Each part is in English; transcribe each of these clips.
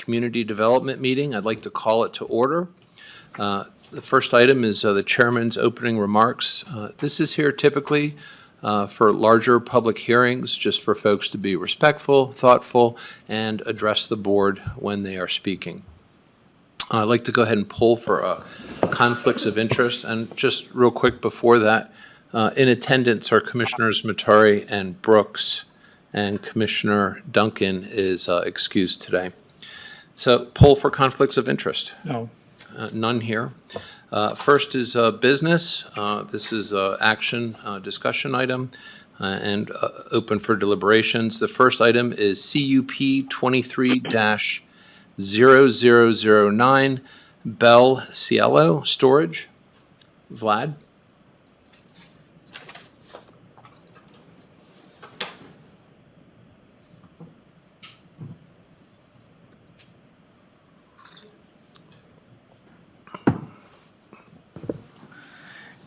Community Development meeting. I'd like to call it to order. The first item is the chairman's opening remarks. This is here typically for larger public hearings, just for folks to be respectful, thoughtful, and address the board when they are speaking. I'd like to go ahead and pull for conflicts of interest. And just real quick before that, in attendance are Commissioners Matari and Brooks, and Commissioner Duncan is excused today. So pull for conflicts of interest. No. None here. First is business. This is action discussion item and open for deliberations. The first item is CUP 23-0009 Bell Cielo Storage. Vlad?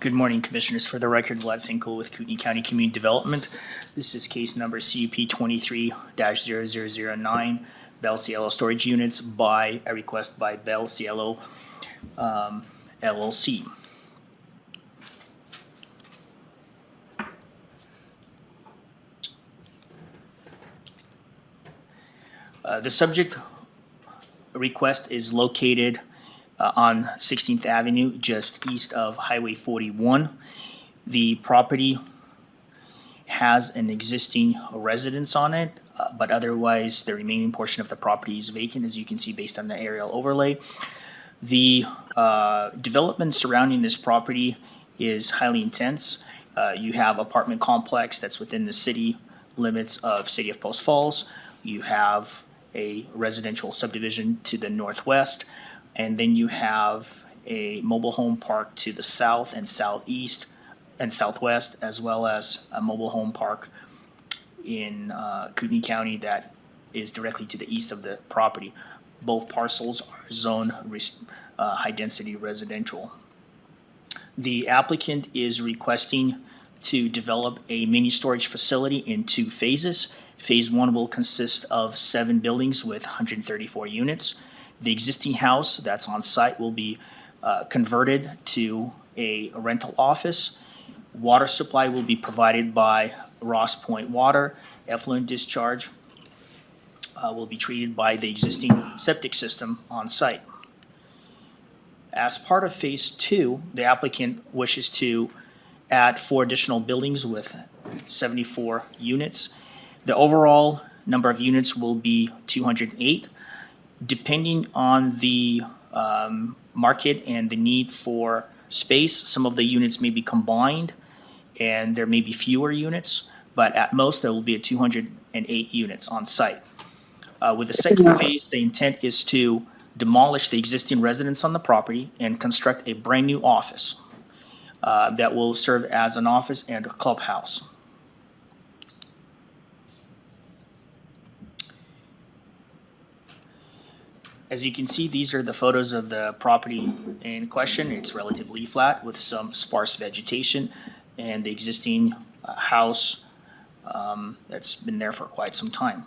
Good morning, Commissioners. For the record, Vlad Finkel with Kootenai County Community Development. This is case number CUP 23-0009, Bell Cielo Storage Units by a request by Bell Cielo LLC. The subject request is located on 16th Avenue, just east of Highway 41. The property has an existing residence on it, but otherwise the remaining portion of the property is vacant, as you can see based on the aerial overlay. The development surrounding this property is highly intense. You have apartment complex that's within the city limits of City of Post Falls. You have a residential subdivision to the northwest. And then you have a mobile home park to the south and southeast and southwest, as well as a mobile home park in Kootenai County that is directly to the east of the property. Both parcels are zoned high-density residential. The applicant is requesting to develop a mini storage facility in 2 phases. Phase 1 will consist of 7 buildings with 134 units. The existing house that's on site will be converted to a rental office. Water supply will be provided by Ross Point Water. Effluent discharge will be treated by the existing septic system on site. As part of phase 2, the applicant wishes to add 4 additional buildings with 74 units. The overall number of units will be 208. Depending on the market and the need for space, some of the units may be combined and there may be fewer units, but at most there will be 208 units on site. With the second phase, the intent is to demolish the existing residence on the property and construct a brand new office that will serve as an office and a clubhouse. As you can see, these are the photos of the property in question. It's relatively flat with some sparse vegetation and the existing house that's been there for quite some time.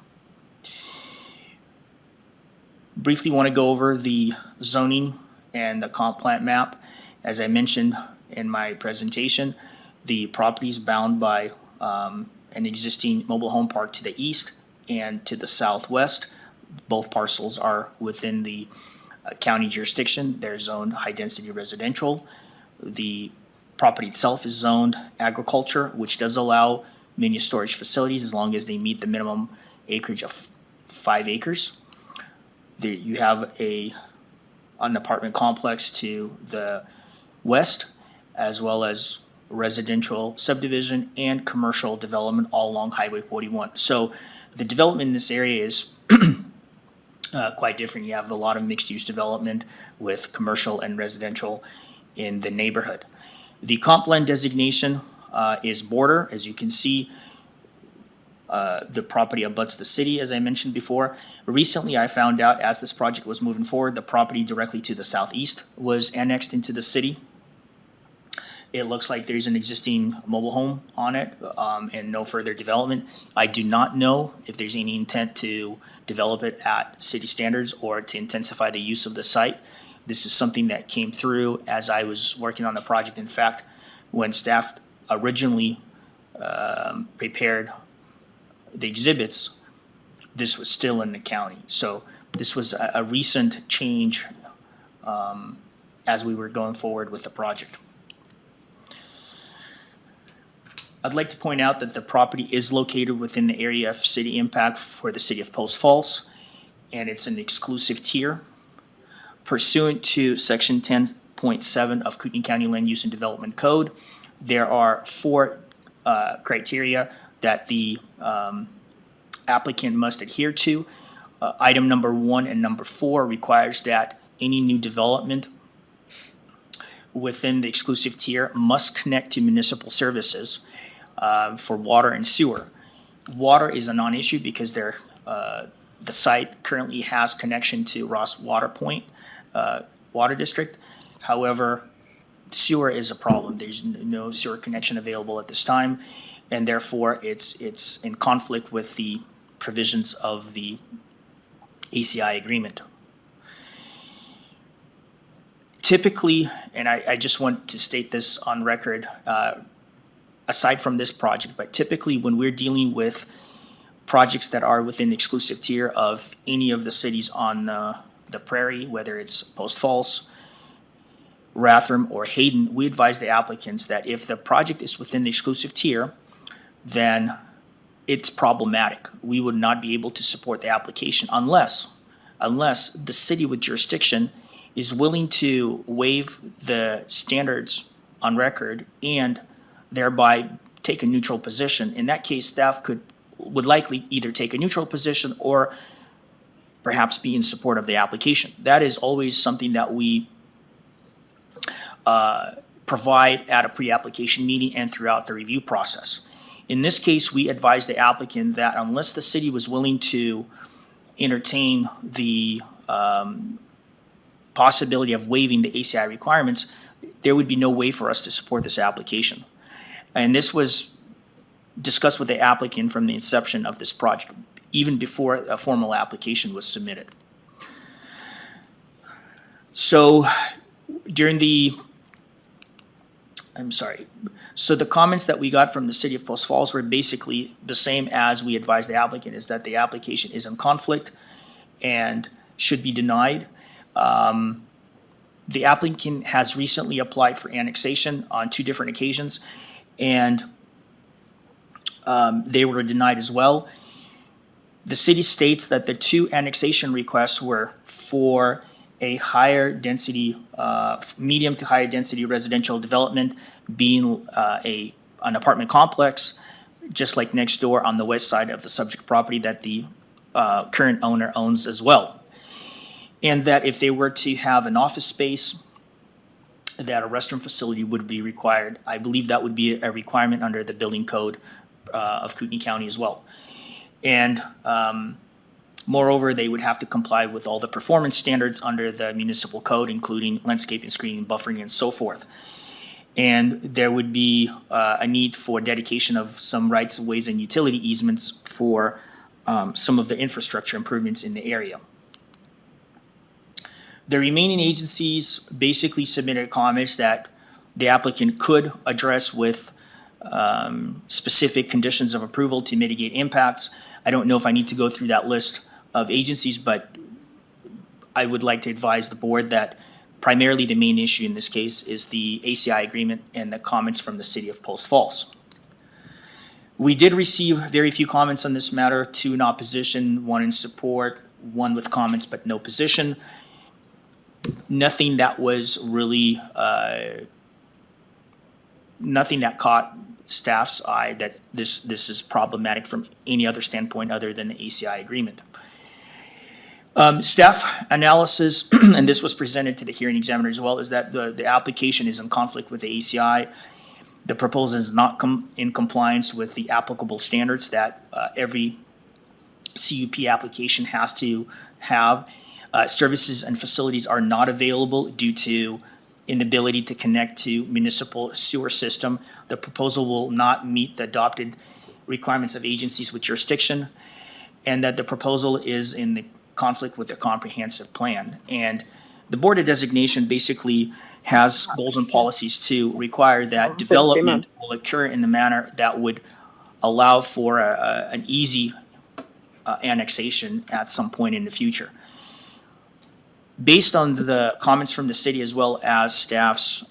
Briefly want to go over the zoning and the comp plan map. As I mentioned in my presentation, the property is bound by an existing mobile home park to the east and to the southwest. Both parcels are within the county jurisdiction. They're zoned high-density residential. The property itself is zoned agriculture, which does allow mini storage facilities as long as they meet the minimum acreage of 5 acres. You have an apartment complex to the west, as well as residential subdivision and commercial development all along Highway 41. So the development in this area is quite different. You have a lot of mixed-use development with commercial and residential in the neighborhood. The comp plan designation is border. As you can see, the property abuts the city, as I mentioned before. Recently, I found out as this project was moving forward, the property directly to the southeast was annexed into the city. It looks like there's an existing mobile home on it, and no further development. I do not know if there's any intent to develop it at city standards or to intensify the use of the site. This is something that came through as I was working on the project. In fact, when staff originally prepared the exhibits, this was still in the county. So this was a recent change as we were going forward with the project. I'd like to point out that the property is located within the area of city impact for the city of Post Falls, and it's an exclusive tier. Pursuant to section 10.7 of Kootenai County Land Use and Development Code, there are 4 criteria that the applicant must adhere to. Item number 1 and number 4 requires that any new development within the exclusive tier must connect to municipal services for water and sewer. Water is a non-issue because the site currently has connection to Ross Water Point Water District. However, sewer is a problem. There's no sewer connection available at this time, and therefore it's in conflict with the provisions of the ACI agreement. Typically, and I just want to state this on record, aside from this project, but typically when we're dealing with projects that are within the exclusive tier of any of the cities on the prairie, whether it's Post Falls, Rathdrum, or Hayden, we advise the applicants that if the project is within the exclusive tier, then it's problematic. We would not be able to support the application unless the city with jurisdiction is willing to waive the standards on record and thereby take a neutral position. In that case, staff would likely either take a neutral position or perhaps be in support of the application. That is always something that we provide at a pre-application meeting and throughout the review process. In this case, we advise the applicant that unless the city was willing to entertain the possibility of waiving the ACI requirements, there would be no way for us to support this application. And this was discussed with the applicant from the inception of this project, even before a formal application was submitted. So so the comments that we got from the city of Post Falls were basically the same as we advised the applicant, is that the application is in conflict and should be denied. The applicant has recently applied for annexation on 2 different occasions, and they were denied as well. The city states that the 2 annexation requests were for a higher density, medium to higher density residential development, being an apartment complex, just like next door on the west side of the subject property that the current owner owns as well. And that if they were to have an office space, that a restroom facility would be required. I believe that would be a requirement under the building code of Kootenai County as well. And moreover, they would have to comply with all the performance standards under the municipal code, including landscaping, screening, buffering, and so forth. And there would be a need for dedication of some rights of ways and utility easements for some of the infrastructure improvements in the area. The remaining agencies basically submitted comments that the applicant could address with specific conditions of approval to mitigate impacts. I don't know if I need to go through that list of agencies, but I would like to advise the board that primarily the main issue in this case is the ACI agreement and the comments from the city of Post Falls. We did receive very few comments on this matter, 2 in opposition, 1 in support, 1 with comments but no position. Nothing that was really, nothing that caught staff's eye that this is problematic from any other standpoint other than the ACI agreement. Staff analysis, and this was presented to the hearing examiner as well, is that the application is in conflict with the ACI. The proposal is not in compliance with the applicable standards that every CUP application has to have. Services and facilities are not available due to inability to connect to municipal sewer system. The proposal will not meet the adopted requirements of agencies with jurisdiction, and that the proposal is in the conflict with the comprehensive plan. And the Board of Designation basically has goals and policies to require that development will occur in the manner that would allow for an easy annexation at some point in the future. Based on the comments from the city as well as staff's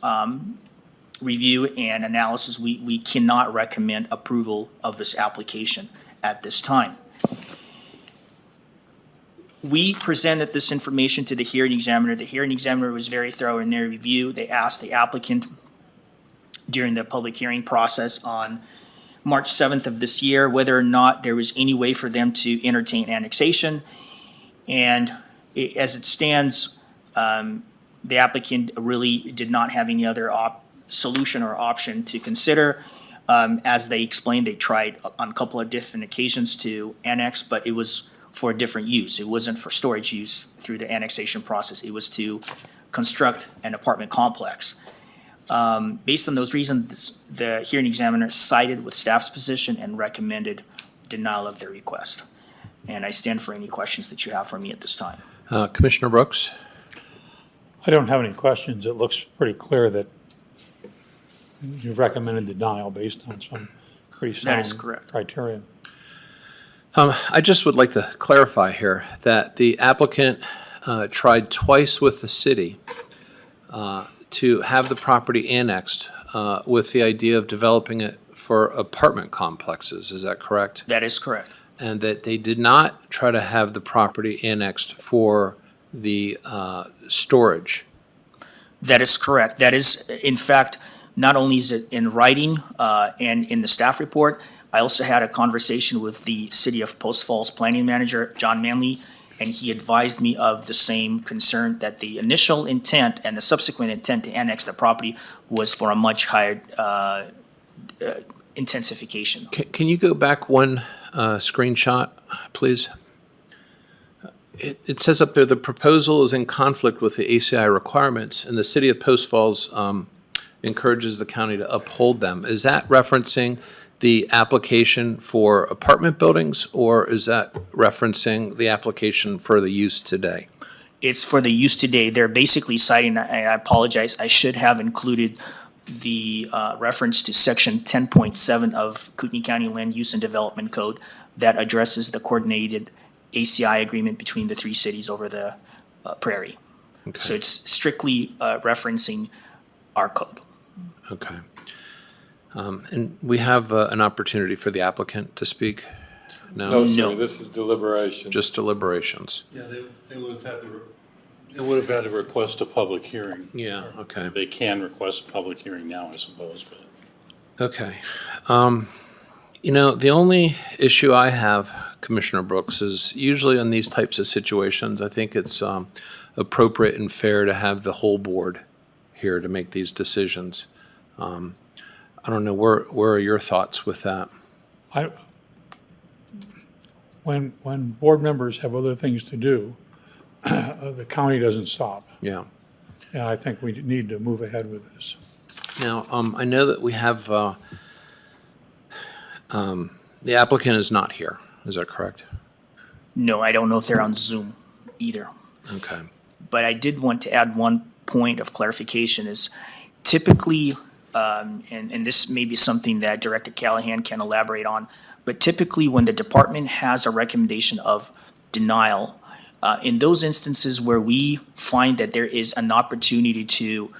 review and analysis, we cannot recommend approval of this application at this time. We presented this information to the hearing examiner. The hearing examiner was very thorough in their review. They asked the applicant during the public hearing process on March 7th of this year whether or not there was any way for them to entertain annexation. And as it stands, the applicant really did not have any other solution or option to consider. As they explained, they tried on a couple of different occasions to annex, but it was for a different use. It wasn't for storage use through the annexation process. It was to construct an apartment complex. Based on those reasons, the hearing examiner sided with staff's position and recommended denial of their request. And I stand for any questions that you have for me at this time. Commissioner Brooks? I don't have any questions. It looks pretty clear that you've recommended denial based on some pretty That is sound correct. criteria. I just would like to clarify here that the applicant tried twice with the city to have the property annexed with the idea of developing it for apartment complexes. Is that correct? That is correct. And that they did not try to have the property annexed for the storage. That is correct. That is, in fact, not only is it in writing and in the staff report, I also had a conversation with the City of Post Falls Planning Manager, John Manley, and he advised me of the same concern, that the initial intent and the subsequent intent to annex the property was for a much higher intensification. Can you go back one screenshot, please? It says up there, the proposal is in conflict with the ACI requirements, and the City of Post Falls encourages the county to uphold them. Is that referencing the application for apartment buildings, or is that referencing the application for the use today? It's for the use today. They're basically citing, I apologize, I should have included the reference to section 10.7 of Kootenai County Land Use and Development Code that addresses the coordinated ACI agreement between the three cities over the prairie. Okay. So it's strictly referencing our code. Okay. And we have an opportunity for the applicant to speak? No, sir, No. this is deliberation. Just deliberations? Yeah, they would have had to request a public hearing. Yeah, okay. They can request a public hearing now, I suppose, but. Okay. The only issue I have, Commissioner Brooks, is usually in these types of situations, I think it's appropriate and fair to have the whole board here to make these decisions. I don't know, where are your thoughts with that? When board members have other things to do, the county doesn't stop. Yeah. And I think we need to move ahead with this. Now, I know that we have, the applicant is not here. Is that correct? No, I don't know if they're on Zoom either. Okay. But I did want to add one point of clarification is typically, and this may be something that Director Callahan can elaborate on, but typically when the department has a recommendation of denial, in those instances where we find that there is an opportunity to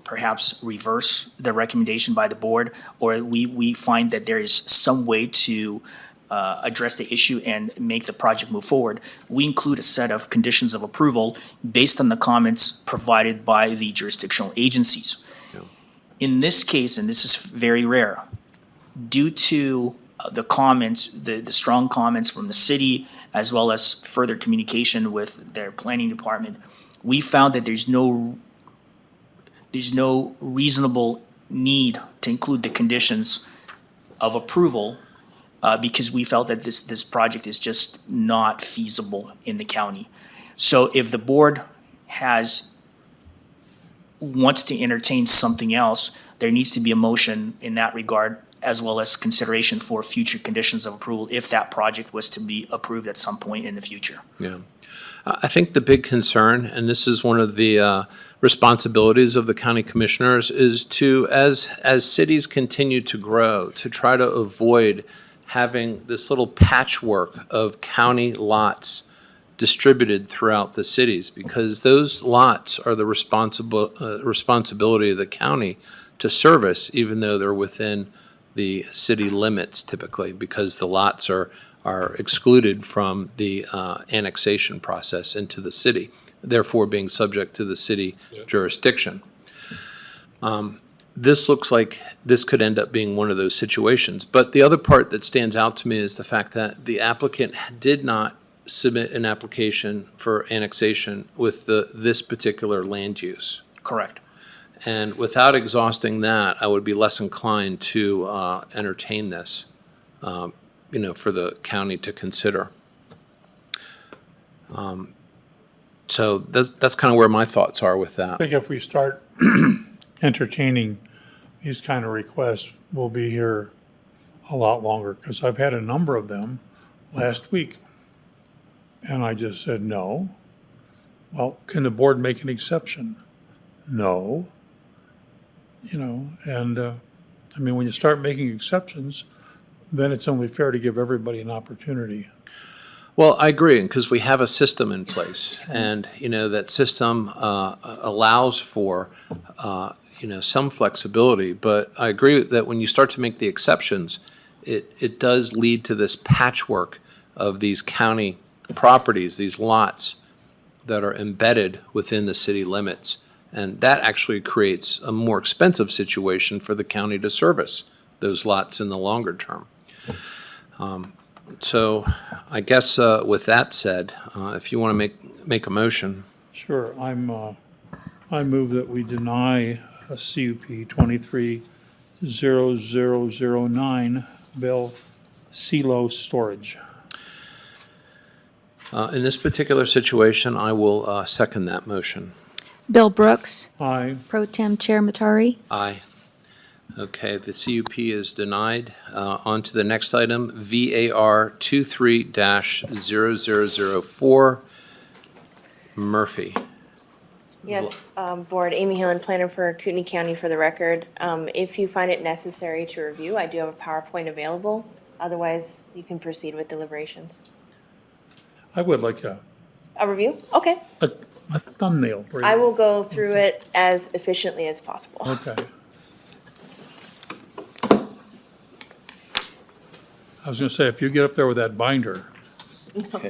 perhaps reverse the recommendation by the board, or we find that there is some way to address the issue and make the project move forward, we include a set of conditions of approval based on the comments provided by the jurisdictional agencies. Yeah. In this case, and this is very rare, due to the comments, the strong comments from the city, as well as further communication with their planning department, we found that there's no reasonable need to include the conditions of approval because we felt that this project is just not feasible in the county. So if the board has wants to entertain something else, there needs to be a motion in that regard, as well as consideration for future conditions of approval if that project was to be approved at some point in the future. Yeah. I think the big concern, and this is one of the responsibilities of the county commissioners, is to, as cities continue to grow, to try to avoid having this little patchwork of county lots distributed throughout the cities, because those lots are the responsibility of the county to service, even though they're within the city limits typically, because the lots are excluded from the annexation process into the city, therefore being subject to the city jurisdiction. This looks like this could end up being one of those situations. But the other part that stands out to me is the fact that the applicant did not submit an application for annexation with this particular land use. Correct. And without exhausting that, I would be less inclined to entertain this, for the county to consider. So that's kind of where my thoughts are with I that. think if we start entertaining these kind of requests, we'll be here a lot longer, because I've had a number of them last week. And I just said, no. Well, can the board make an exception? No. When you start making exceptions, then it's only fair to give everybody an opportunity. Well, I agree, because we have a system in place, and, that system allows for, some flexibility, but I agree that when you start to make the exceptions, it does lead to this patchwork of these county properties, these lots that are embedded within the city limits, and that actually creates a more expensive situation for the county to service those lots in the longer term. So I guess with that said, if you want to make a motion. Sure, I move that we deny CUP 23-0009 Bill Cielo Storage. In this particular situation, I will second that motion. Bill Brooks, Aye. Pro Tem Chair Matari. Aye. Okay, the CUP is denied. On to the next item, VAR 23-0004 Murphy. Yes, Board, Amy Hillen, planner for Kootenai County for the record. If you find it necessary to review, I do have a PowerPoint available. Otherwise, you can proceed with deliberations. I would like a review? Okay. thumbnail. I will go through it as efficiently as possible. Okay. I was gonna say, if you get up there with that binder.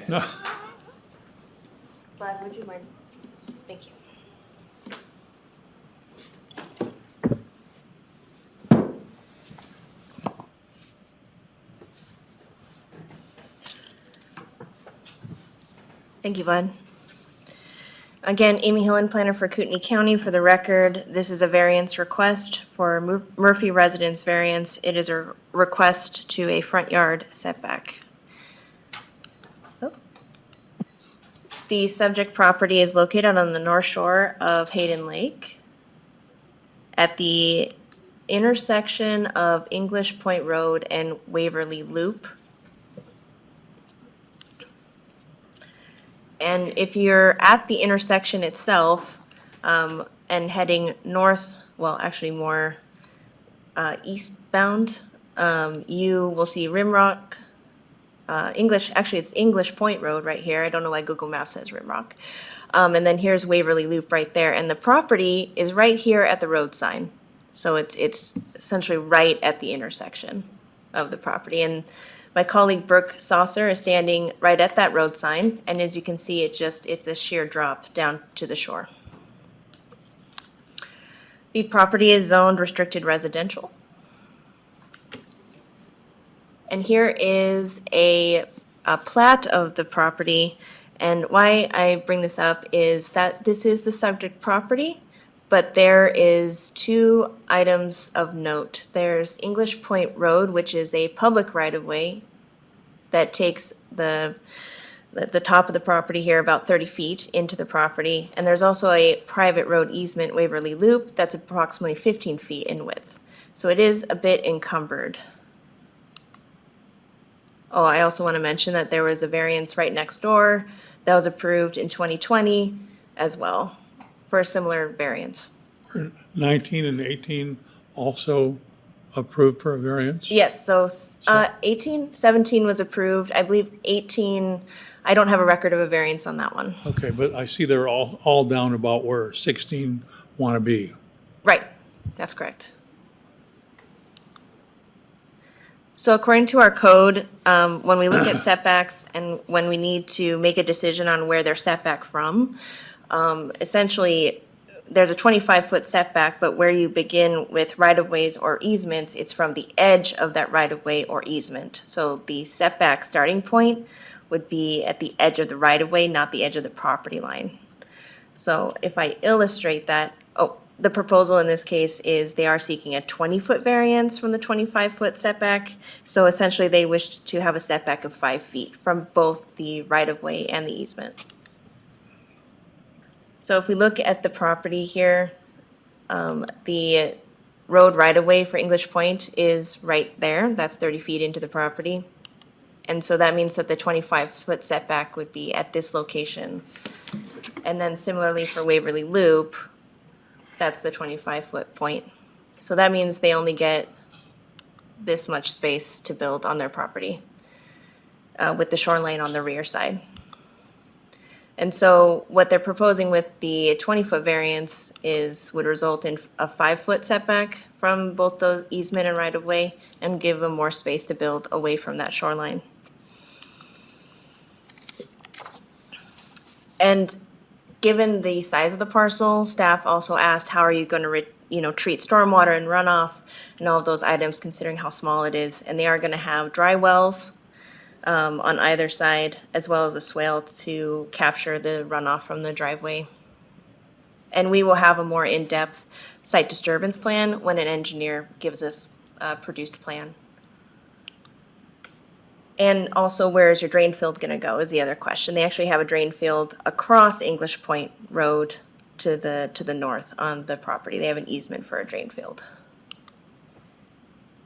No. Vlad, would you mind? Thank you. Thank you, Vlad. Again, Amy Hillen, planner for Kootenai County. For the record, this is a variance request for Murphy residence variance. It is a request to a front yard setback. The subject property is located on the north shore of Hayden Lake at the intersection of English Point Road and Waverly Loop. And if you're at the intersection itself and heading north, well, actually more eastbound, you will see Rimrock, it's English Point Road right here. I don't know why Google Maps says Rimrock. And then here's Waverly Loop right there. And the property is right here at the road sign. So it's essentially right at the intersection of the property. And my colleague Brooke Saucer is standing right at that road sign, and as you can see, it's a sheer drop down to the shore. The property is zoned restricted residential. And here is a plat of the property, and why I bring this up is that this is the subject property, but there is two items of note. There's English Point Road, which is a public right-of-way that takes the the top of the property here, about 30 feet into the property. And there's also a private road easement Waverly Loop that's approximately 15 feet in width. So it is a bit encumbered. Oh, I also want to mention that there was a variance right next door that was approved in 2020 as well for a similar variance. 19 and 18 also approved for a variance? Yes, so 18, 17 was approved. I believe 18, I don't have a record of a variance on that one. Okay, but I see they're all down about where 16 want to be. Right, that's correct. So according to our code, when we look at setbacks and when we need to make a decision on where they're setback from, essentially, there's a 25-foot setback, but where you begin with right-of-ways or easements, it's from the edge of that right-of-way or easement. So the setback starting point would be at the edge of the right-of-way, not the edge of the property line. So if I illustrate that, the proposal in this case is they are seeking a 20-foot variance from the 25-foot setback. So essentially, they wish to have a setback of 5 feet from both the right-of-way and the easement. So if we look at the property here, the road right-of-way for English Point is right there. That's 30 feet into the property. And so that means that the 25-foot setback would be at this location. And then similarly for Waverly Loop, that's the 25-foot point. So that means they only get this much space to build on their property with the shoreline on the rear side. And so what they're proposing with the 20-foot variance would result in a 5-foot setback from both the easement and right-of-way and give them more space to build away from that shoreline. And given the size of the parcel, staff also asked, how are you going to treat stormwater and runoff and all of those items considering how small it is? And they are going to have dry wells on either side, as well as a swale to capture the runoff from the driveway. And we will have a more in-depth site disturbance plan when an engineer gives us a produced plan. And also, where is your drain field going to go is the other question. They actually have a drain field across English Point Road to the north on the property. They have an easement for a drain field.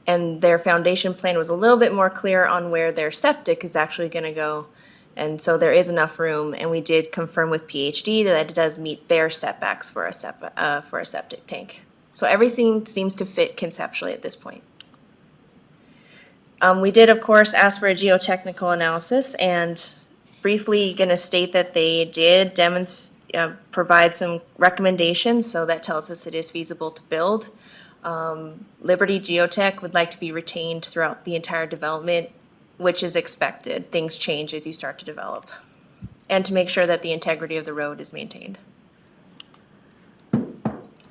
And their foundation plan was a little bit more clear on where their septic is actually going to go. And so there is enough room, and we did confirm with PhD that it does meet their setbacks for a septic tank. So everything seems to fit conceptually at this point. We did, of course, ask for a geotechnical analysis, and briefly going to state that they did provide some recommendations, so that tells us it is feasible to build. Liberty Geotech would like to be retained throughout the entire development, which is expected. Things change as you start to develop. And to make sure that the integrity of the road is maintained.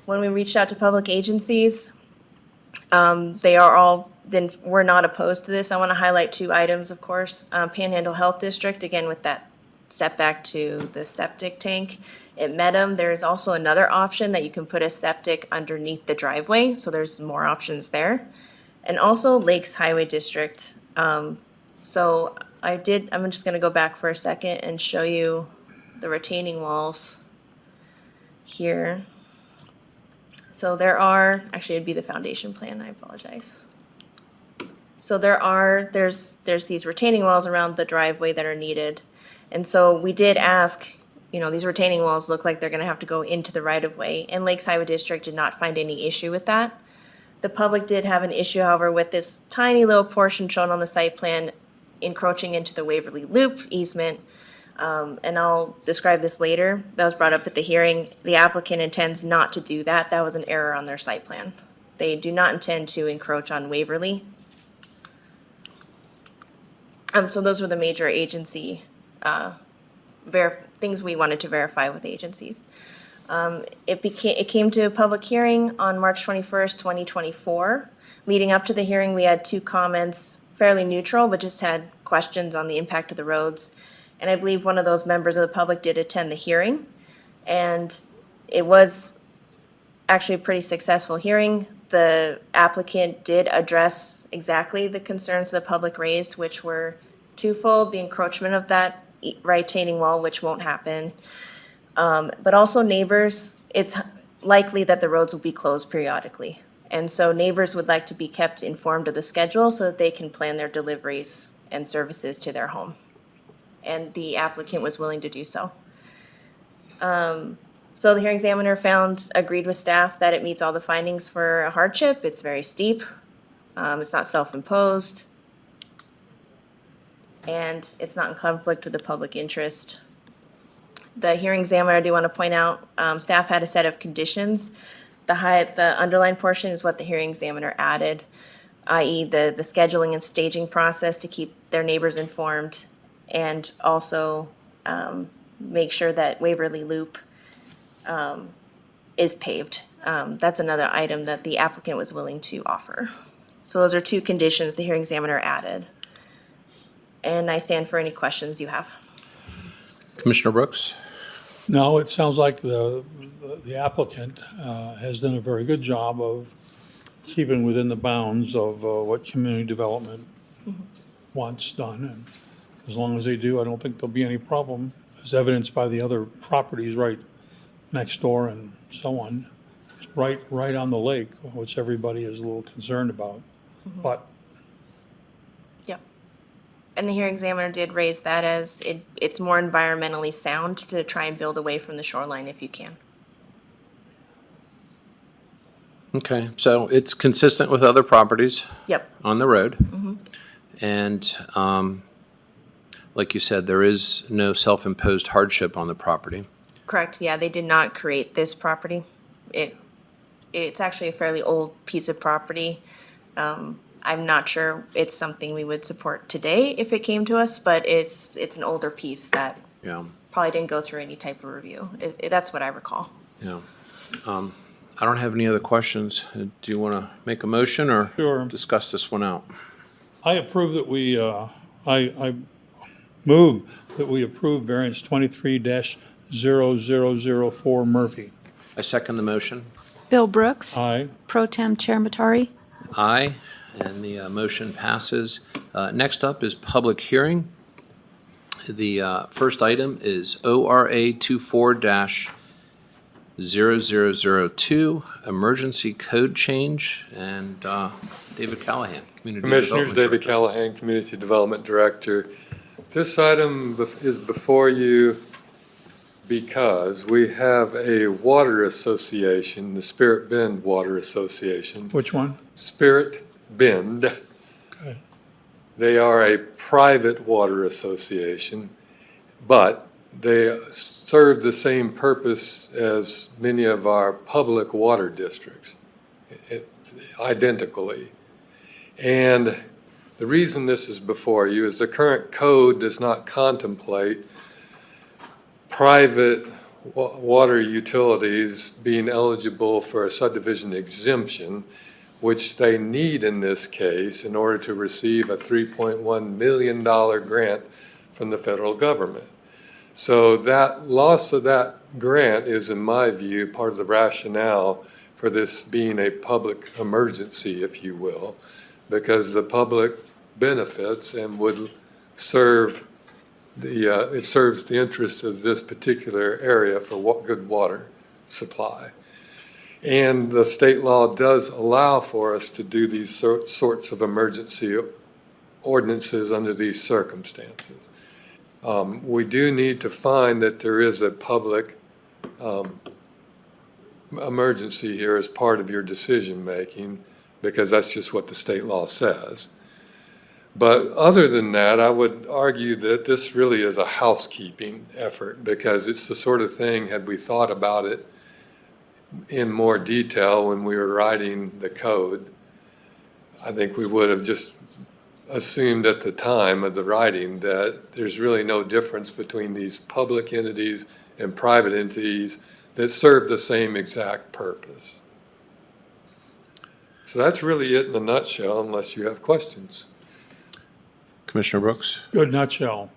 When we reached out to public agencies, we're not opposed to this. I want to highlight 2 items, of course. Panhandle Health District, again, with that setback to the septic tank. It met them. There's also another option that you can put a septic underneath the driveway, so there's more options there. And also Lakes Highway District. I'm just going to go back for a second and show you the retaining walls here. So actually it'd be the foundation plan, I apologize. So there's these retaining walls around the driveway that are needed. And so we did ask, these retaining walls look like they're going to have to go into the right-of-way, and Lakes Highway District did not find any issue with that. The public did have an issue, however, with this tiny little portion shown on the site plan encroaching into the Waverly Loop easement, and I'll describe this later. That was brought up at the hearing. The applicant intends not to do that. That was an error on their site plan. They do not intend to encroach on Waverly. So those were the major agency things we wanted to verify with agencies. It came to a public hearing on March 21st, 2024. Leading up to the hearing, we had 2 comments, fairly neutral, but just had questions on the impact of the roads. And I believe one of those members of the public did attend the hearing. And it was actually a pretty successful hearing. The applicant did address exactly the concerns the public raised, which were twofold: the encroachment of that retaining wall, which won't happen. But also neighbors, it's likely that the roads will be closed periodically. And so neighbors would like to be kept informed of the schedule so that they can plan their deliveries and services to their home. And the applicant was willing to do so. So the hearing examiner agreed with staff that it meets all the findings for a hardship. It's very steep. It's not self-imposed. And it's not in conflict with the public interest. The hearing examiner, I do want to point out, staff had a set of conditions. The underlined portion is what the hearing examiner added, i.e. the scheduling and staging process to keep their neighbors informed, and also make sure that Waverly Loop is paved. That's another item that the applicant was willing to offer. So those are two conditions the hearing examiner added. And I stand for any questions you have. Commissioner Brooks? No, it sounds like the applicant has done a very good job of keeping within the bounds of what community development wants done. And as long as they do, I don't think there'll be any problem, as evidenced by the other properties right next door and so on. It's right on the lake, which everybody is a little concerned about. But Yep. And the hearing examiner did raise that as it's more environmentally sound to try and build away from the shoreline if you can. Okay, so it's consistent with other properties Yep. on the road. And like you said, there is no self-imposed hardship on the property. Correct. Yeah, they did not create this property. It's actually a fairly old piece of property. I'm not sure it's something we would support today if it came to us, but it's an older piece that Yeah, probably didn't go through any type of review. That's what I recall. yeah. I don't have any other questions. Do you want to make a motion or Sure. discuss this one out? I approve that I move that we approve variance 23-0004 Murphy. I second the motion. Bill Brooks. Aye. Pro Tem Chair Matari. Aye, and the motion passes. Next up is public hearing. The first item is ORA 24-0002, emergency code change, and David Callahan, Community Commissioners, Development David Director. Callahan, Community Development Director. This item is before you because we have a water association, the Spirit Bend Water Association. Which one? Spirit Bend. Okay. They are a private water association, but they serve the same purpose as many of our public water districts, identically. And the reason this is before you is the current code does not contemplate private water utilities being eligible for a subdivision exemption, which they need in this case in order to receive a $3.1 million grant from the federal government. So that loss of that grant is, in my view, part of the rationale for this being a public emergency, if you will, because the public benefits and would serve it serves the interest of this particular area for good water supply. And the state law does allow for us to do these sorts of emergency ordinances under these circumstances. We do need to find that there is a public emergency here as part of your decision making, because that's just what the state law says. But other than that, I would argue that this really is a housekeeping effort, because it's the sort of thing, had we thought about it in more detail when we were writing the code, I think we would have just assumed at the time of the writing that there's really no difference between these public entities and private entities that serve the same exact purpose. So that's really it in a nutshell, unless you have questions. Commissioner Brooks? Good nutshell.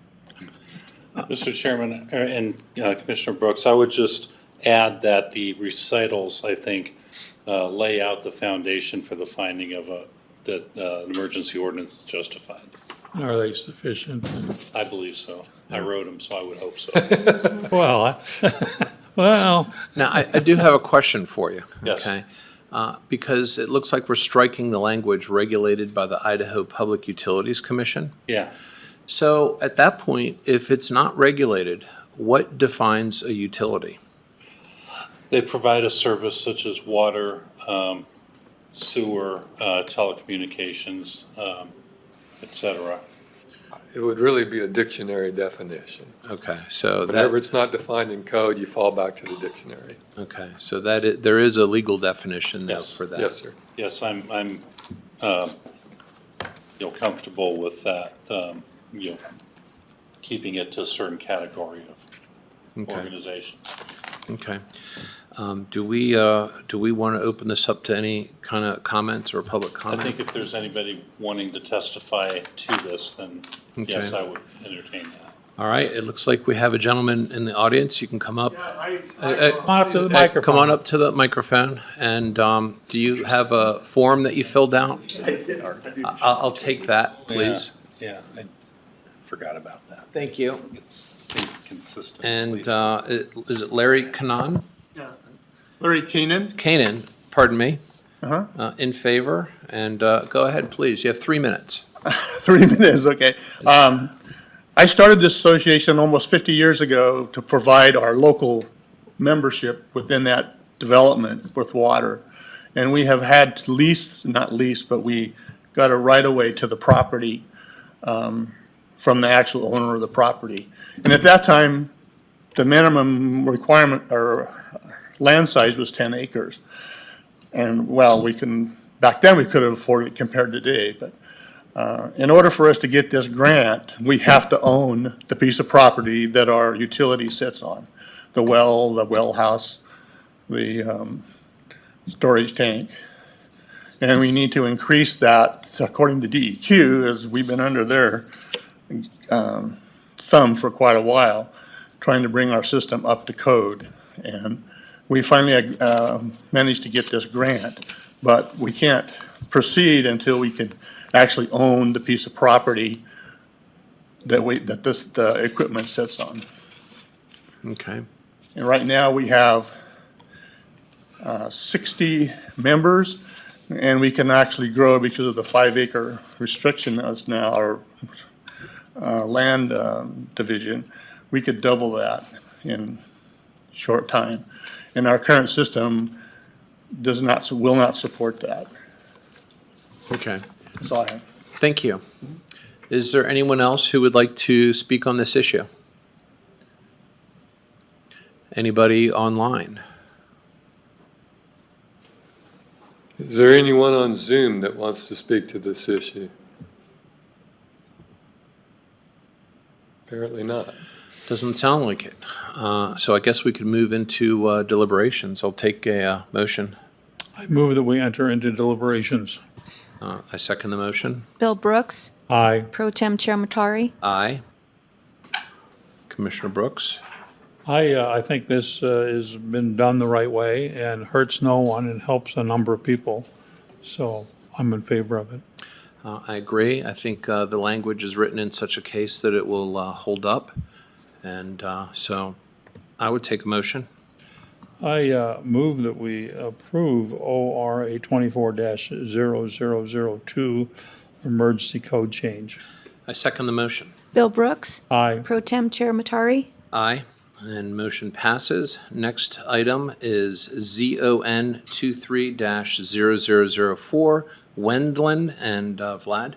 Mr. Chairman and Commissioner Brooks, I would just add that the recitals, I think, lay out the foundation for the finding of that an emergency ordinance is justified. Are they sufficient? I believe so. I wrote them, so I would hope so. Well, well, Now, I do have a question for you. Yes. Okay? Because it looks like we're striking the language regulated by the Idaho Public Utilities Commission. Yeah. So at that point, if it's not regulated, what defines a utility? They provide a service such as water, sewer, telecommunications, et cetera. It would really be a dictionary definition. Okay, so Whenever that, it's not defined in code, you fall back to the dictionary. okay, so there is a legal definition though Yes. for that. Yes, sir. Yes, I'm comfortable with that, keeping it to a certain category of Okay, organization. okay. Do we want to open this up to any kind of comments or public I comment? think if there's anybody wanting to testify to this, then yes, Okay. I would entertain that. All right, it looks like we have a gentleman in the audience. You can come up. come on up to the microphone. Come on up to the microphone. And do you have a form that you filled out? I'll take that, please. Yeah, I forgot about that. Thank you. It's inconsistent. And please. is it Larry Kanan? Larry Keenan. Kanan, pardon me. Uh-huh. In favor? And go ahead, please. You have 3 minutes. 3 minutes, okay. I started this association almost 50 years ago to provide our local membership within that development with water. And we have had not lease, but we got a right of way to the property from the actual owner of the property. And at that time, the minimum requirement or land size was 10 acres. And well, back then we could have afforded it compared to today, but in order for us to get this grant, we have to own the piece of property that our utility sits on. The well house, the storage tank. And we need to increase that according to DEQ, as we've been under their thumb for quite a while, trying to bring our system up to code. And we finally managed to get this grant, but we can't proceed until we can actually own the piece of property that the equipment sits on. Okay. And right now, we have 60 members, and we can actually grow because of the 5-acre restriction that's now our land division. We could double that in short time. And our current system will not support that. Okay. That's all I have. Thank you. Is there anyone else who would like to speak on this issue? Anybody online? Is there anyone on Zoom that wants to speak to this issue? Apparently not. Doesn't sound like it. So I guess we could move into deliberations. I'll take a motion. I move that we enter into deliberations. I second the motion. Bill Brooks, Aye. Pro Tem Chair Matari. Aye. Commissioner Brooks? I think this has been done the right way and hurts no one and helps a number of people. So I'm in favor of it. I agree. I think the language is written in such a case that it will hold up. And so I would take a motion. I move that we approve OR 824-0002 emergency code change. I second the motion. Bill Brooks, Aye. Pro Tem Chair Matari. Aye. And motion passes. Next item is ZON23-0004 Wendland and Vlad.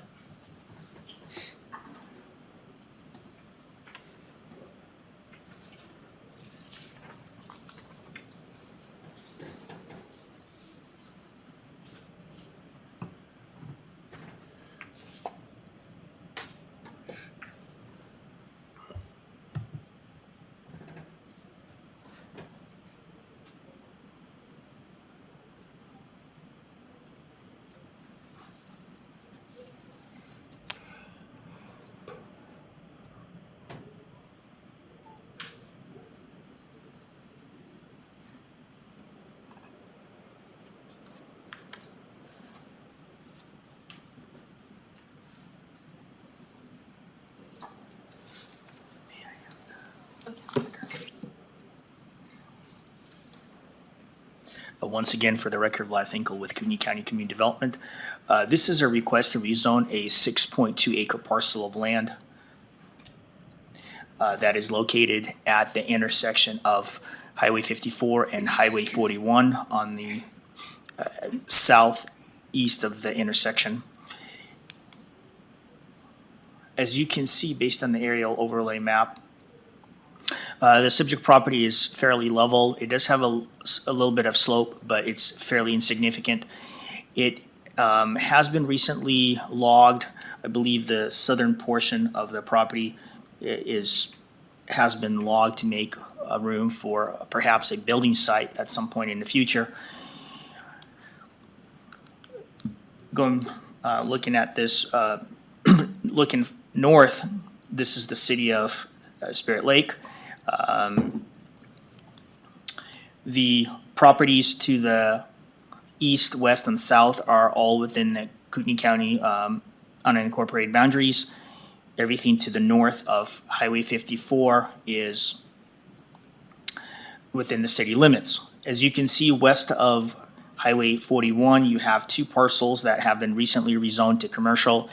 Once again, for the record, Vlad Finkel with Kootenai County Community Development. This is a request to rezone a 6.2 acre parcel of land that is located at the intersection of Highway 54 and Highway 41 on the southeast of the intersection. As you can see, based on the aerial overlay map, the subject property is fairly level. It does have a little bit of slope, but it's fairly insignificant. It has been recently logged. I believe the southern portion of the property has been logged to make room for perhaps a building site at some point in the future. Looking at this, looking north, this is the city of Spirit Lake. The properties to the east, west, and south are all within the Kootenai County unincorporated boundaries. Everything to the north of Highway 54 is within the city limits. As you can see, west of Highway 41, you have two parcels that have been recently rezoned to commercial.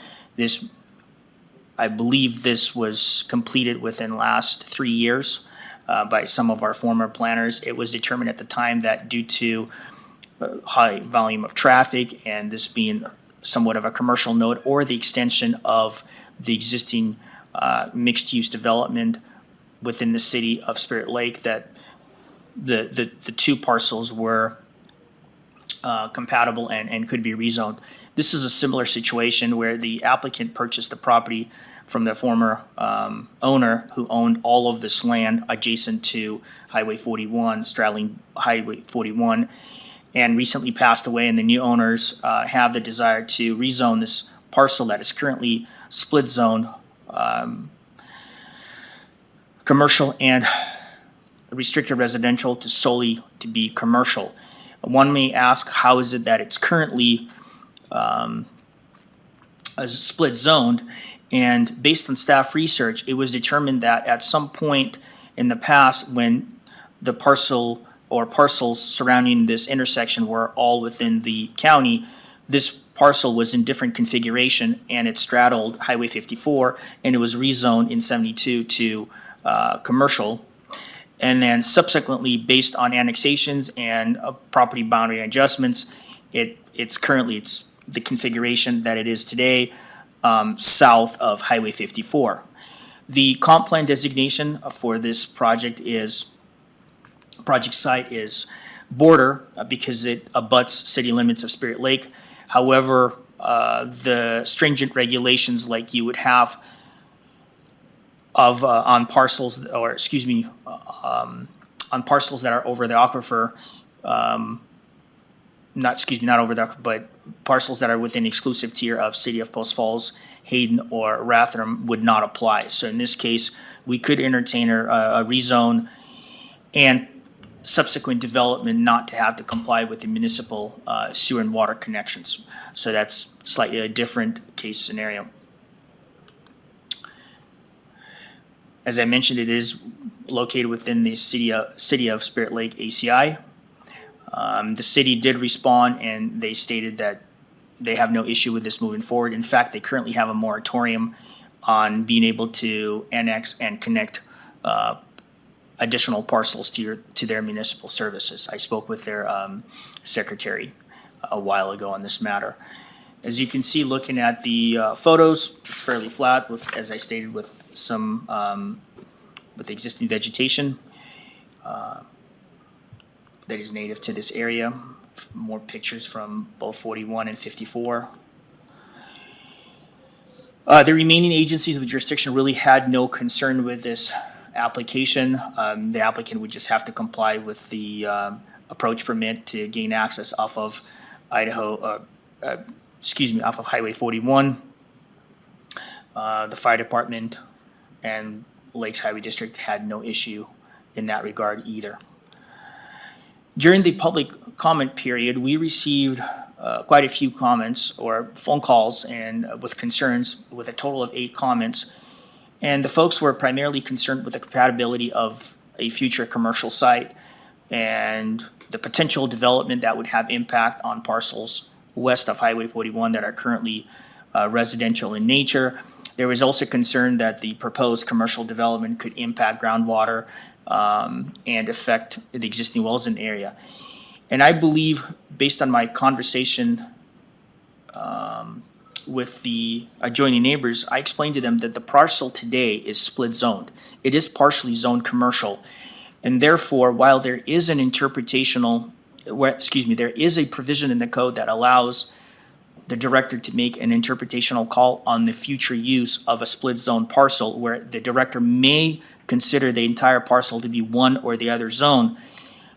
I believe this was completed within the last 3 years by some of our former planners. It was determined at the time that due to high volume of traffic and this being somewhat of a commercial node or the extension of the existing mixed-use development within the city of Spirit Lake, that the two parcels were compatible and could be rezoned. This is a similar situation where the applicant purchased the property from the former owner who owned all of this land adjacent to Highway 41, straddling Highway 41, and recently passed away, and the new owners have the desire to rezone this parcel that is currently split zone commercial and restricted residential to solely to be commercial. One may ask, how is it that it's currently split zoned? And based on staff research, it was determined that at some point in the past, when the parcel or parcels surrounding this intersection were all within the county, this parcel was in different configuration and it straddled Highway 54, and it was rezoned in 72 to commercial. And then subsequently, based on annexations and property boundary adjustments, it's the configuration that it is today, south of Highway 54. The comp plan designation for this project site is border because it abuts city limits of Spirit Lake. However, the stringent regulations like you would have on parcels, or excuse me, on parcels that are over the aquifer, not over the aquifer, but parcels that are within the exclusive tier of City of Post Falls, Hayden, or Rathdrum would not apply. So in this case, we could entertain a rezone and subsequent development not to have to comply with the municipal sewer and water connections. So that's slightly a different case scenario. As I mentioned, it is located within the city of Spirit Lake ACI. The city did respond and they stated that they have no issue with this moving forward. In fact, they currently have a moratorium on being able to annex and connect additional parcels to their municipal services. I spoke with their secretary a while ago on this matter. As you can see, looking at the photos, it's fairly flat with, as I stated, with some with existing vegetation that is native to this area. More pictures from both 41 and 54. The remaining agencies of jurisdiction really had no concern with this application. The applicant would just have to comply with the approach permit to gain access off of off of Highway 41. The fire department and Lakes Highway District had no issue in that regard either. During the public comment period, we received quite a few comments or phone calls and with concerns, with a total of 8 comments. And the folks were primarily concerned with the compatibility of a future commercial site and the potential development that would have impact on parcels west of Highway 41 that are currently residential in nature. There was also concern that the proposed commercial development could impact groundwater and affect the existing wells in the area. And I believe, based on my conversation with the adjoining neighbors, I explained to them that the parcel today is split zoned. It is partially zoned commercial. And therefore, while there is an there is a provision in the code that allows the director to make an interpretational call on the future use of a split zone parcel, where the director may consider the entire parcel to be one or the other zone,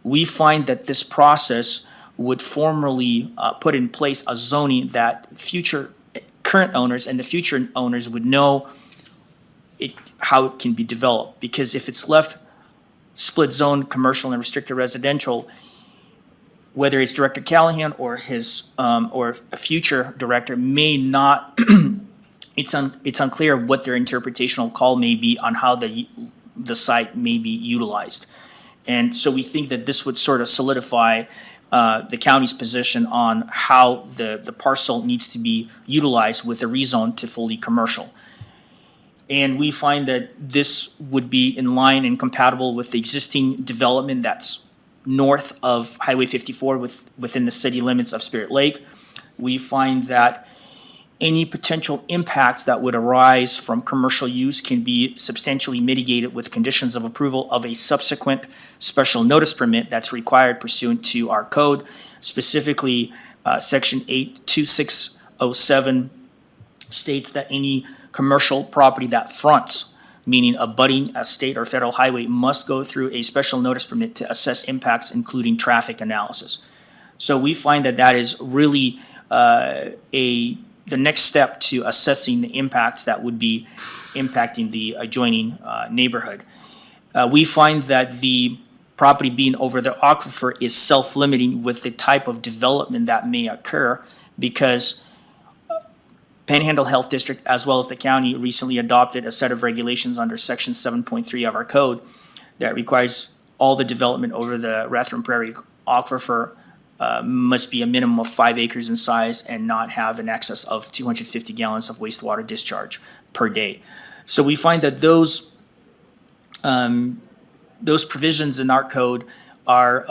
we find that this process would formally put in place a zoning that current owners and the future owners would know how it can be developed. Because if it's left split zone, commercial and restricted residential, whether it's Director Callahan or his or a future director may not, it's unclear what their interpretational call may be on how the site may be utilized. And so we think that this would sort of solidify the county's position on how the parcel needs to be utilized with a rezone to fully commercial. And we find that this would be in line and compatible with the existing development that's north of Highway 54 within the city limits of Spirit Lake. We find that any potential impacts that would arise from commercial use can be substantially mitigated with conditions of approval of a subsequent special notice permit that's required pursuant to our code. Specifically, Section 82607 states that any commercial property that fronts, meaning abutting a state or federal highway, must go through a special notice permit to assess impacts, including traffic analysis. So we find that that is really the next step to assessing the impacts that would be impacting the adjoining neighborhood. We find that the property being over the aquifer is self-limiting with the type of development that may occur, because Panhandle Health District, as well as the county, recently adopted a set of regulations under Section 7.3 of our code that requires all the development over the Rathdrum Prairie aquifer must be a minimum of 5 acres in size and not have an excess of 250 gallons of wastewater discharge per day. So we find that those provisions in our code are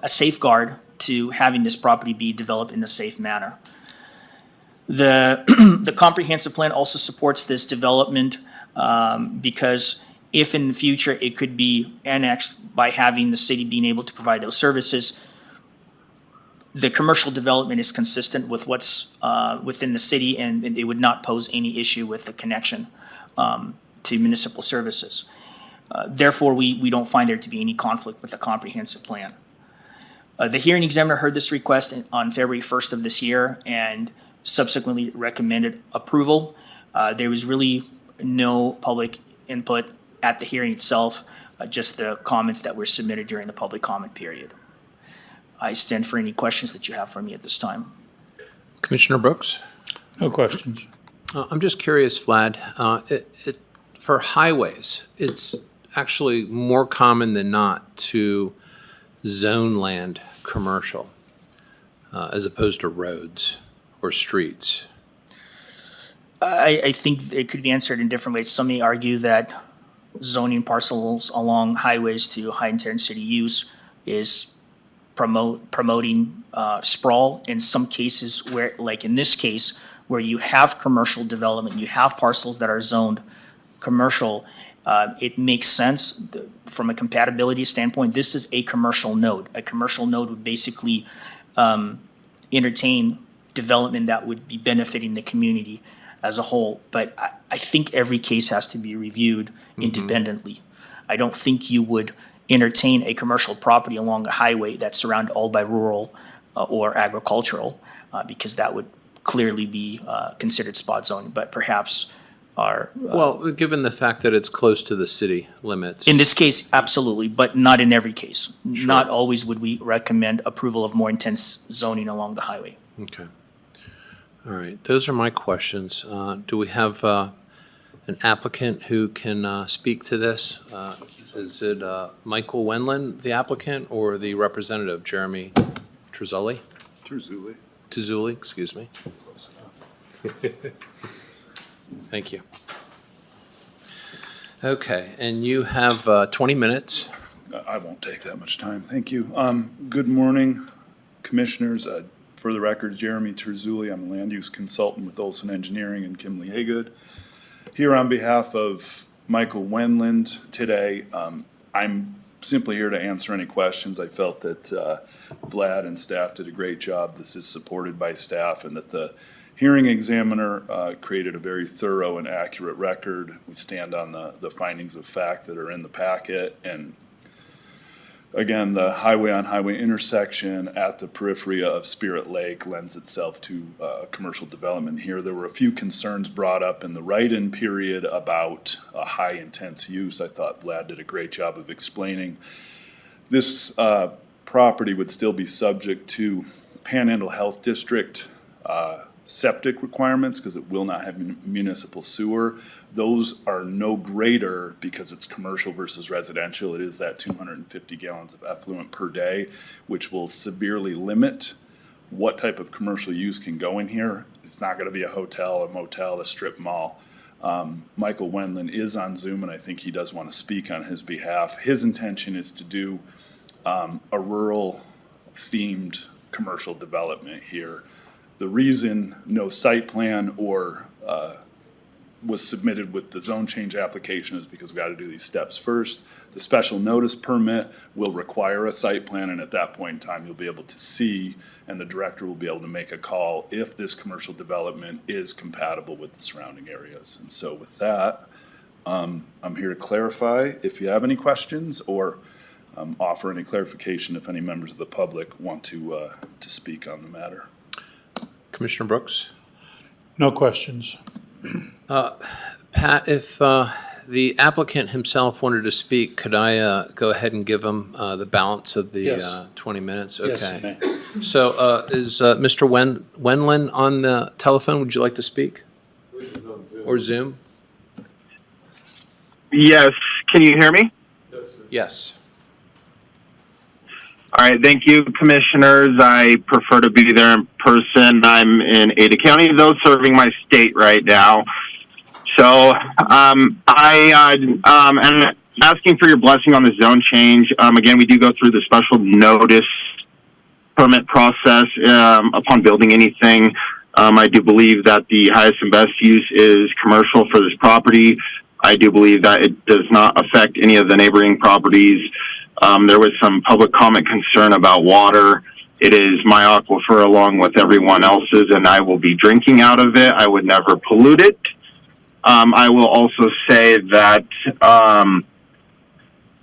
a safeguard to having this property be developed in a safe manner. The comprehensive plan also supports this development because if in the future it could be annexed by having the city being able to provide those services, the commercial development is consistent with what's within the city, and it would not pose any issue with the connection to municipal services. Therefore, we don't find there to be any conflict with the comprehensive plan. The hearing examiner heard this request on February 1st of this year and subsequently recommended approval. There was really no public input at the hearing itself, just the comments that were submitted during the public comment period. I stand for any questions that you have for me at this time. Commissioner Brooks? No questions. I'm just curious, Vlad, for highways, it's actually more common than not to zone land commercial as opposed to roads or streets. I think it could be answered in different ways. Some may argue that zoning parcels along highways to high intensity use is promoting sprawl. In some cases where, like in this case, where you have commercial development, you have parcels that are zoned commercial, it makes sense from a compatibility standpoint. This is a commercial node. A commercial node would basically entertain development that would be benefiting the community as a whole. But I think every case has to be reviewed independently. I don't think you would entertain a commercial property along a highway that's surrounded all by rural or agricultural, because that would clearly be considered spot zoning, but perhaps are. Well, given the fact that it's close to the city limits. In this case, absolutely, but not in every case. Not always would we recommend approval of more intense zoning along the highway. Okay. All right, those are my questions. Do we have an applicant who can speak to this? Is it Michael Wendland, the applicant, or the representative, Jeremy Trezulli? Tuzuli, excuse me. Thank you. Okay, and you have 20 minutes. I won't take that much time. Thank you. Good morning, commissioners. For the record, Jeremy Terzulli. I'm a land use consultant with Olson Engineering and Kimley Haygood. Here on behalf of Michael Wendland today, I'm simply here to answer any questions. I felt that Vlad and staff did a great job. This is supported by staff, and that the hearing examiner created a very thorough and accurate record. We stand on the findings of fact that are in the packet. And again, the highway-on-highway intersection at the periphery of Spirit Lake lends itself to commercial development here. There were a few concerns brought up in the write-in period about a high-intense use. I thought Vlad did a great job of explaining. This property would still be subject to Panhandle Health District septic requirements because it will not have municipal sewer. Those are no greater because it's commercial versus residential. It is that 250 gallons of effluent per day, which will severely limit what type of commercial use can go in here. It's not going to be a hotel, a motel, a strip mall. Michael Wendland is on Zoom, and I think he does want to speak on his behalf. His intention is to do a rural themed commercial development here. The reason no site plan or was submitted with the zone change application is because we got to do these steps first. The special notice permit will require a site plan, and at that point in time, you'll be able to see, and the director will be able to make a call if this commercial development is compatible with the surrounding areas. And so with that, I'm here to clarify if you have any questions, or offer any clarification if any members of the public want to speak on the matter. Commissioner Brooks? No questions. Pat, if the applicant himself wanted to speak, could I go ahead and give him the balance of the Yes. 20 minutes? Yes, Okay. you may. So is Mr. Wendland on the telephone? Would you like to speak? Or Zoom? Yes. Can you hear me? Yes. All right. Thank you, commissioners. I prefer to be there in person. I'm in Ada County, though, serving my state right now. So I am asking for your blessing on the zone change. Again, we do go through the special notice permit process upon building anything. I do believe that the highest and best use is commercial for this property. I do believe that it does not affect any of the neighboring properties. There was some public comment concern about water. It is my aquifer along with everyone else's, and I will be drinking out of it. I would never pollute it. I will also say that,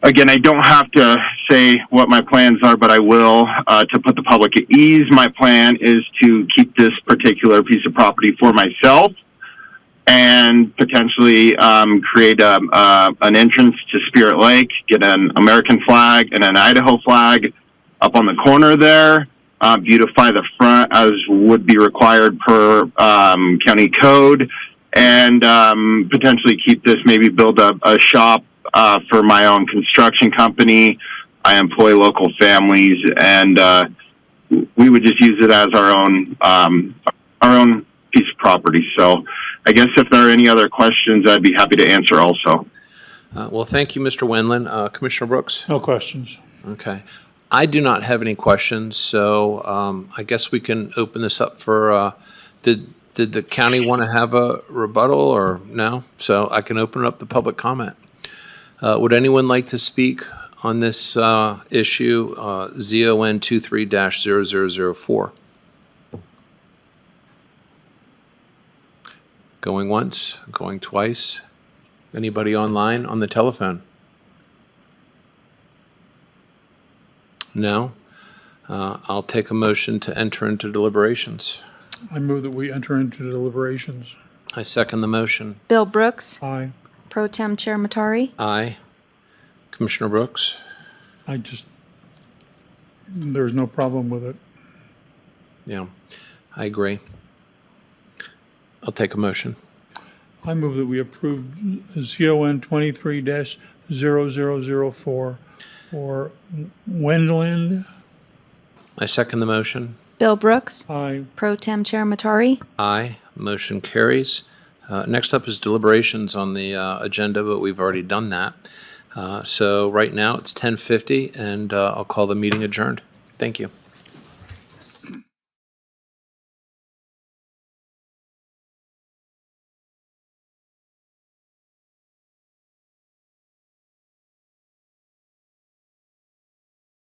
again, I don't have to say what my plans are, but I will, to put the public at ease. My plan is to keep this particular piece of property for myself, and potentially create an entrance to Spirit Lake, get an American flag and an Idaho flag up on the corner there, beautify the front as would be required per county code, and potentially keep this, maybe build a shop for my own construction company. I employ local families, and we would just use it as our own piece of property. So I guess if there are any other questions, I'd be happy to answer also. Well, thank you, Mr. Wendland. Commissioner Brooks? No questions. Okay. I do not have any questions, so I guess we can open this up for, did the county want to have a rebuttal or no? So I can open up the public comment. Would anyone like to speak on this issue, ZON23-0004? Going once, going twice. Anybody online on the telephone? No? I'll take a motion to enter into deliberations. I move that we enter into deliberations. I second the motion. Bill Brooks, Aye. Pro Tem Chair Matari. Aye. Commissioner Brooks? There's no problem with it. Yeah, I agree. I'll take a motion. I move that we approve ZON 23-0004 for Wendland. I second the motion. Bill Brooks. Aye. Pro Tem Chair Matari. Aye. Motion carries. Next up is deliberations on the agenda, but we've already done that. So right now it's 10:50, and I'll call the meeting adjourned. Thank you.